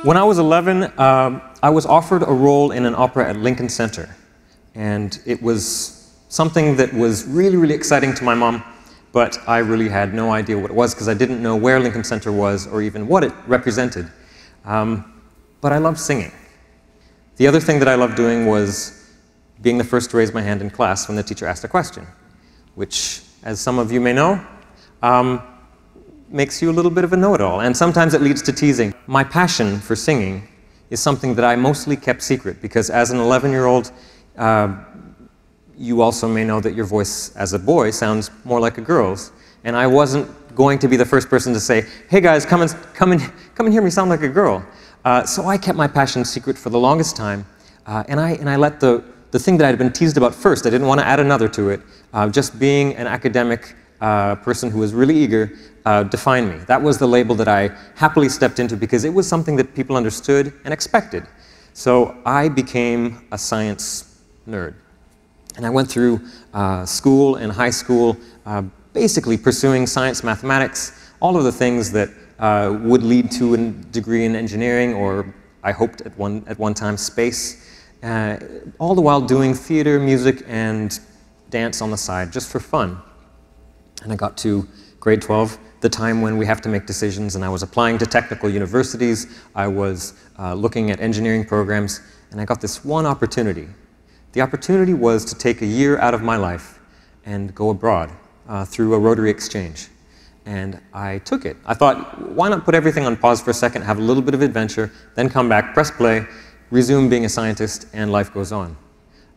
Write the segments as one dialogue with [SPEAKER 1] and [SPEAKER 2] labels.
[SPEAKER 1] when I was 11, I was offered a role in an opera at Lincoln Center. And it was something that was really, really exciting to my mom, but I really had no idea what it was because I didn't know where Lincoln Center was or even what it represented. But I loved singing. The other thing that I loved doing was being the first to raise my hand in class when the teacher asked a question, which, as some of you may know, makes you a little bit of a know-it-all, and sometimes it leads to teasing. My passion for singing is something that I mostly kept secret because as an 11-year-old, you also may know that your voice as a boy sounds more like a girl's, and I wasn't going to be the first person to say, "Hey guys, come and hear me sound like a girl." So I kept my passion secret for the longest time, and I let the thing that I had been teased about first, I didn't want to add another to it, just being an academic person who was really eager, define me. That was the label that I happily stepped into because it was something that people understood and expected. So I became a science nerd. And I went through school and high school basically pursuing science, mathematics, all of the things that would lead to a degree in engineering, or I hoped at one time space, all the while doing theater, music, and dance on the side, just for fun. And I got to grade 12, the time when we have to make decisions, and I was applying to technical universities, I was looking at engineering programs, and I got this one opportunity. The opportunity was to take a year out of my life and go abroad through a Rotary exchange. And I took it. I thought, why not put everything on pause for a second, have a little bit of adventure, then come back, press play, resume being a scientist, and life goes on.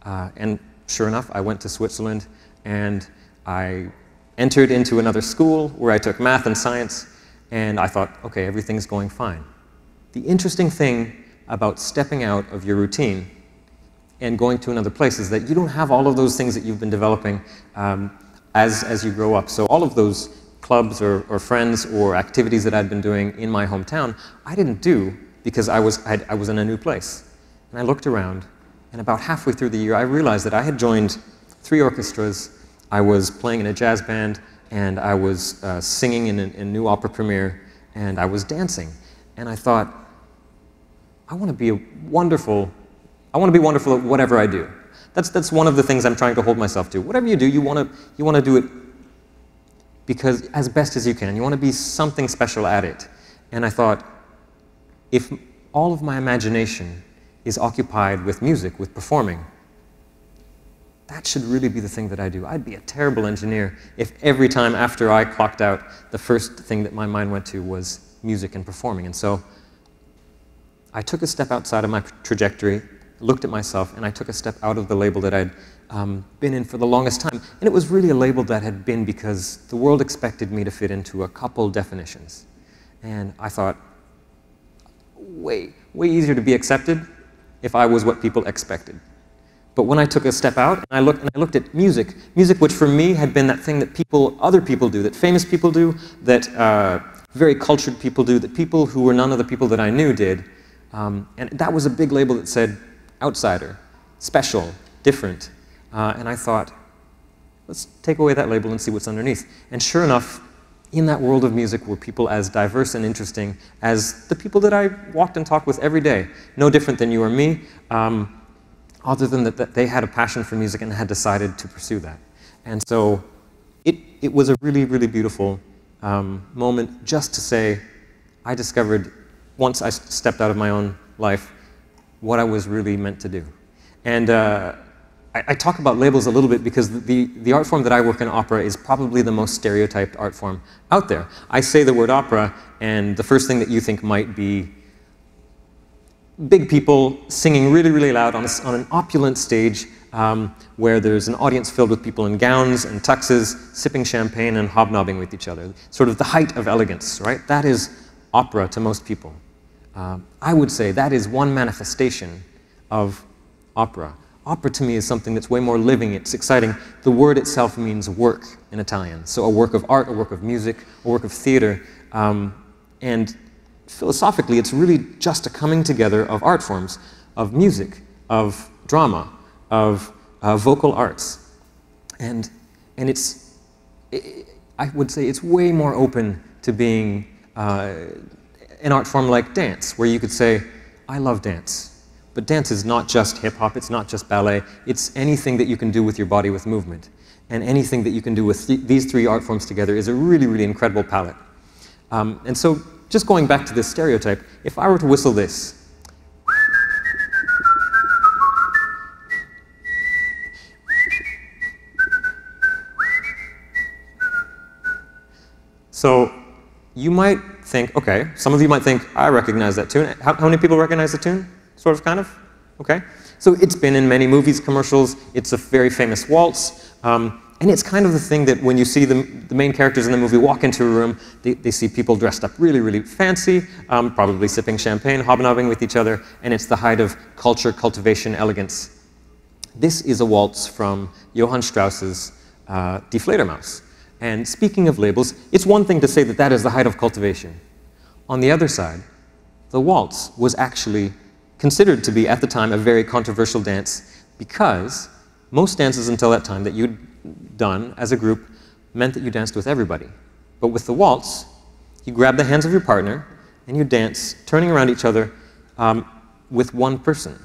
[SPEAKER 1] And sure enough, I went to Switzerland, and I entered into another school where I took math and science, and I thought, okay, everything's going fine. The interesting thing about stepping out of your routine and going to another place is that you don't have all of those things that you've been developing as you grow up. So all of those clubs or friends or activities that I'd been doing in my hometown, I didn't do because I was in a new place. And I looked around, and about halfway through the year, I realized that I had joined 3 orchestras, I was playing in a jazz band, and I was singing in a new opera premiere, and I was dancing. And I thought, I want to be wonderful at whatever I do. That's one of the things I'm trying to hold myself to. Whatever you do, you want to do it because as best as you can. You want to be something special at it. And I thought, if all of my imagination is occupied with music, with performing, that should really be the thing that I do. I'd be a terrible engineer if every time after I clocked out, the first thing that my mind went to was music and performing. And so I took a step outside of my trajectory, looked at myself, and I took a step out of the label that I'd been in for the longest time. And it was really a label that had been because the world expected me to fit into a couple definitions. And I thought, way easier to be accepted if I was what people expected. But when I took a step out, and I looked at music which for me had been that thing that other people do, that famous people do, that very cultured people do, that people who were none of the people that I knew did. And that was a big label that said outsider, special, different. And I thought, let's take away that label and see what's underneath. And sure enough, in that world of music were people as diverse and interesting as the people that I walked and talked with every day. No different than you or me, other than that they had a passion for music and had decided to pursue that. And so it was a really, really beautiful moment just to say, I discovered, once I stepped out of my own life, what I was really meant to do. And I talk about labels a little bit because the art form that I work in, opera, is probably the most stereotyped art form out there. I say the word opera, and the first thing that you think might be big people singing really, really loud on an opulent stage where there's an audience filled with people in gowns and tuxes, sipping champagne and hobnobbing with each other. Sort of the height of elegance, right? That is opera to most people. I would say that is one manifestation of opera. Opera to me is something that's way more living, it's exciting. The word itself means work in Italian. So a work of art, a work of music, a work of theater. And philosophically, it's really just a coming together of art forms, of music, of drama, of vocal arts. And I would say it's way more open to being an art form like dance, where you could say, I love dance. But dance is not just hip-hop, it's not just ballet, it's anything that you can do with your body with movement. And anything that you can do with these three art forms together is a really, really incredible palette. And so, just going back to this stereotype, if I were to whistle this, so you might think, okay, some of you might think, I recognize that tune. How many people recognize the tune? Sort of, kind of? Okay. So it's been in many movies, commercials. It's a very famous waltz. And it's kind of the thing that when you see the main characters in the movie walk into a room, they see people dressed up really, really fancy, probably sipping champagne, hobnobbing with each other, and it's the height of culture, cultivation, elegance. This is a waltz from Johann Strauss's Die Fledermaus. And speaking of labels, it's one thing to say that that is the height of cultivation. On the other side, the waltz was actually considered to be, at the time, a very controversial dance because most dances until that time that you'd done as a group meant that you danced with everybody. But with the waltz, you grab the hands of your partner and you dance, turning around each other with one person.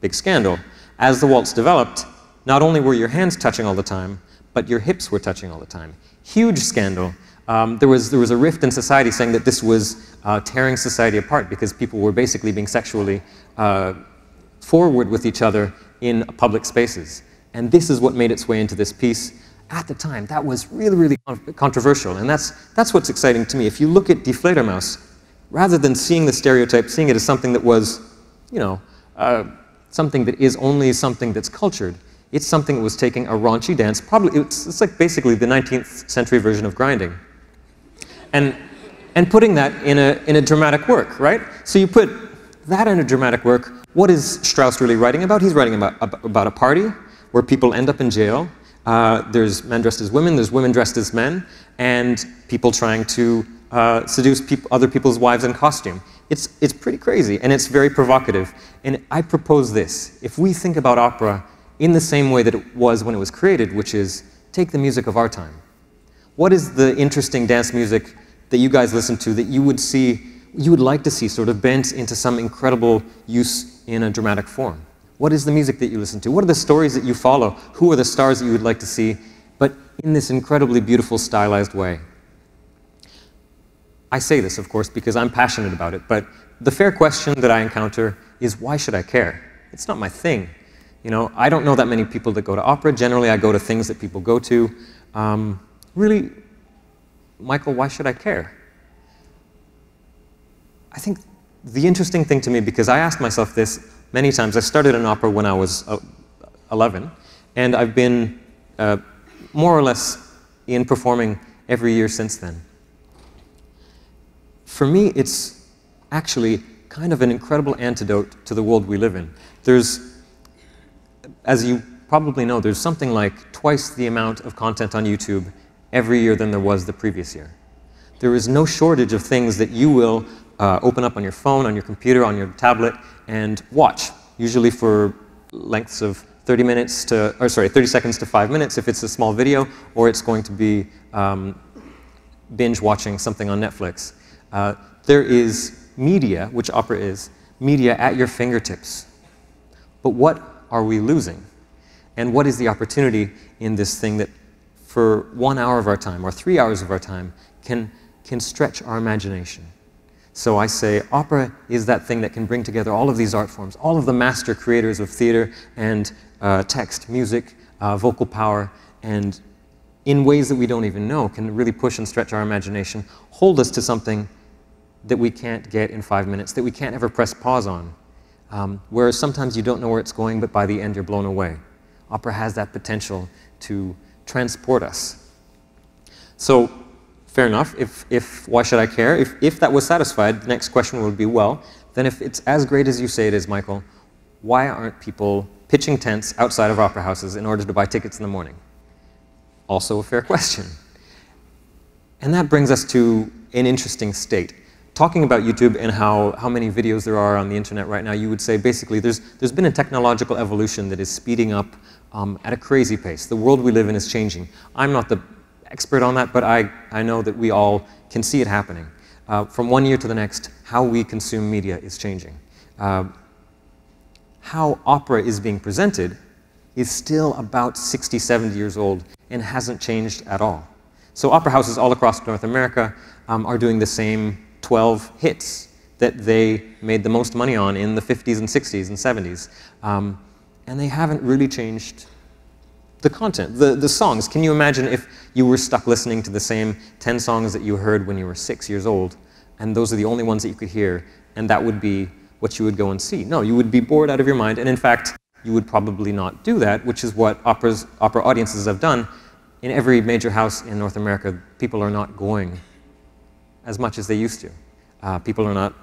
[SPEAKER 1] Big scandal. As the waltz developed, not only were your hands touching all the time, but your hips were touching all the time. Huge scandal. There was a rift in society saying that this was tearing society apart because people were basically being sexually forward with each other in public spaces. And this is what made its way into this piece. At the time, that was really, really controversial. And that's what's exciting to me. If you look at Die Fledermaus, rather than seeing the stereotype, seeing it as something that was, you know, something that is only something that's cultured, it's something that was taking a raunchy dance, probably, it's like basically the 19th century version of grinding. And putting that in a dramatic work, right? So you put that in a dramatic work, what is Strauss really writing about? He's writing about a party where people end up in jail. There's men dressed as women, there's women dressed as men, and people trying to seduce other people's wives in costume. It's pretty crazy, and it's very provocative. And I propose this. If we think about opera in the same way that it was when it was created, which is take the music of our time. What is the interesting dance music that you guys listen to that you would like to see sort of bent into some incredible use in a dramatic form? What is the music that you listen to? What are the stories that you follow? Who are the stars that you would like to see, but in this incredibly beautiful, stylized way? I say this, of course, because I'm passionate about it, but the fair question that I encounter is, why should I care? It's not my thing. You know, I don't know that many people that go to opera. Generally, I go to things that people go to. Really, Michael, why should I care? I think the interesting thing to me, because I asked myself this many times. I started an opera when I was 11, and I've been more or less in performing every year since then. For me, it's actually kind of an incredible antidote to the world we live in. There's, as you probably know, there's something like twice the amount of content on YouTube every year than there was the previous year. There is no shortage of things that you will open up on your phone, on your computer, on your tablet, and watch, usually for lengths of 30 seconds to 5 minutes if it's a small video, or it's going to be binge watching something on Netflix. There is media, which opera is, media at your fingertips. But what are we losing? And what is the opportunity in this thing that for 1 hour of our time or 3 hours of our time can stretch our imagination? So I say opera is that thing that can bring together all of these art forms, all of the master creators of theater and text, music, vocal power, and in ways that we don't even know can really push and stretch our imagination, hold us to something that we can't get in 5 minutes, that we can't ever press pause on. Whereas sometimes you don't know where it's going, but by the end you're blown away. Opera has that potential to transport us. So, fair enough, if why should I care? If that was satisfied, the next question would be, well, then if it's as great as you say it is, Michael, why aren't people pitching tents outside of opera houses in order to buy tickets in the morning? Also a fair question. And that brings us to an interesting state. Talking about YouTube and how many videos there are on the internet right now, you would say basically there's been a technological evolution that is speeding up at a crazy pace. The world we live in is changing. I'm not the expert on that, but I know that we all can see it happening. from one year to the next, how we consume media is changing. How opera is being presented is still about 60, 70 years old and hasn't changed at all. So opera houses all across North America are doing the same 12 hits that they made the most money on in the 50s and 60s and 70s. And they haven't really changed the content, the songs. Can you imagine if you were stuck listening to the same 10 songs that you heard when you were 6 years old, and those are the only ones that you could hear, and that would be what you would go and see? No, you would be bored out of your mind, and in fact, you would probably not do that, which is what opera audiences have done. In every major house in North America, people are not going as much as they used to. People are not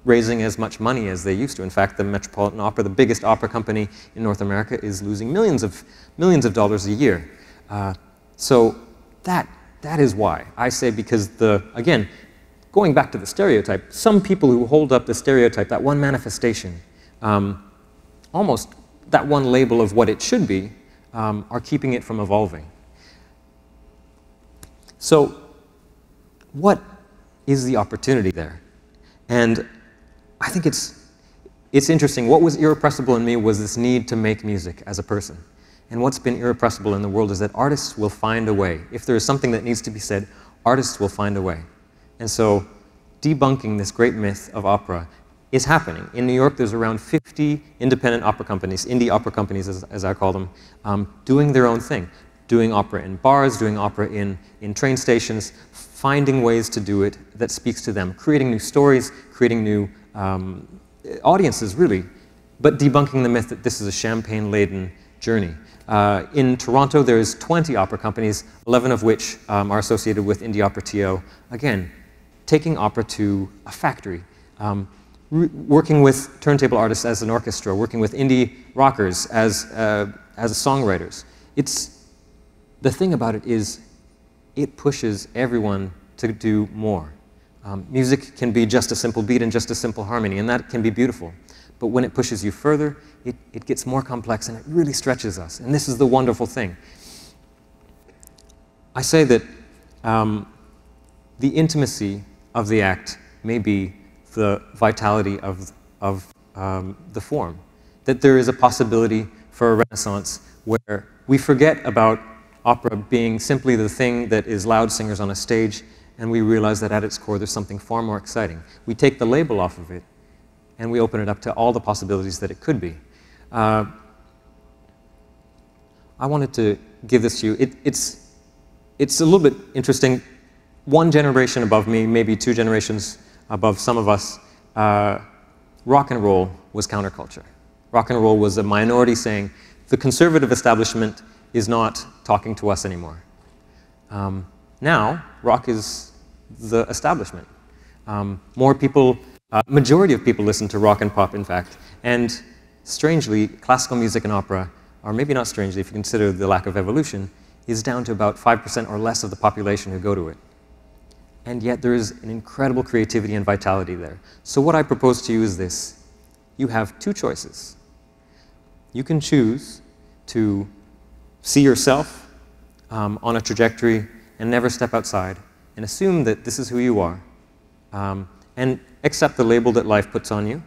[SPEAKER 1] raising as much money as they used to. In fact, the Metropolitan Opera, the biggest opera company in North America, is losing millions of dollars a year. So that is why. I say because again, going back to the stereotype, some people who hold up the stereotype, that one manifestation, almost that one label of what it should be, are keeping it from evolving. So what is the opportunity there? And I think it's interesting. What was irrepressible in me was this need to make music as a person. And what's been irrepressible in the world is that artists will find a way. If there is something that needs to be said, artists will find a way. And so debunking this great myth of opera is happening. In New York, there's around 50 independent opera companies, indie opera companies as I call them, doing their own thing. Doing opera in bars, doing opera in train stations, finding ways to do it that speaks to them, creating new stories, creating new audiences, really, but debunking the myth that this is a champagne-laden journey. In Toronto, there's 20 opera companies, 11 of which are associated with Indie OperaTO. Again, taking opera to a factory, working with turntable artists as an orchestra, working with indie rockers as songwriters. The thing about it is, it pushes everyone to do more. Music can be just a simple beat and just a simple harmony, and that can be beautiful. But when it pushes you further, it gets more complex, and it really stretches us. And this is the wonderful thing. I say that the intimacy of the act may be the vitality of the form. That there is a possibility for a renaissance where we forget about opera being simply the thing that is loud singers on a stage, and we realize that at its core there's something far more exciting. We take the label off of it, and we open it up to all the possibilities that it could be. I wanted to give this to you. It's a little bit interesting. One generation above me, maybe 2 generations above some of us, rock and roll was counterculture. Rock and roll was a minority saying, the conservative establishment is not talking to us anymore. Now, rock is the establishment. More people, majority of people listen to rock and pop, in fact. And strangely, classical music and opera, or maybe not strangely if you consider the lack of evolution, is down to about 5% or less of the population who go to it. And yet there is an incredible creativity and vitality there. So what I propose to you is this. You have 2 choices. You can choose to see yourself on a trajectory and never step outside and assume that this is who you are and accept the label that life puts on you.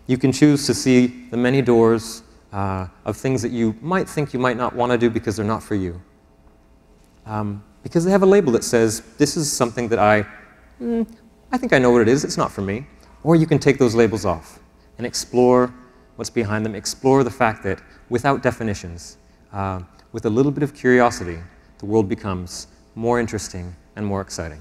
[SPEAKER 1] You can choose to see the many doors of things that you might think you might not want to do because they're not for you. Because they have a label that says, this is something that I think I know what it is, it's not for me. Or you can take those labels off and explore what's behind them, explore the fact that without definitions, with a little bit of curiosity, the world becomes more interesting and more exciting.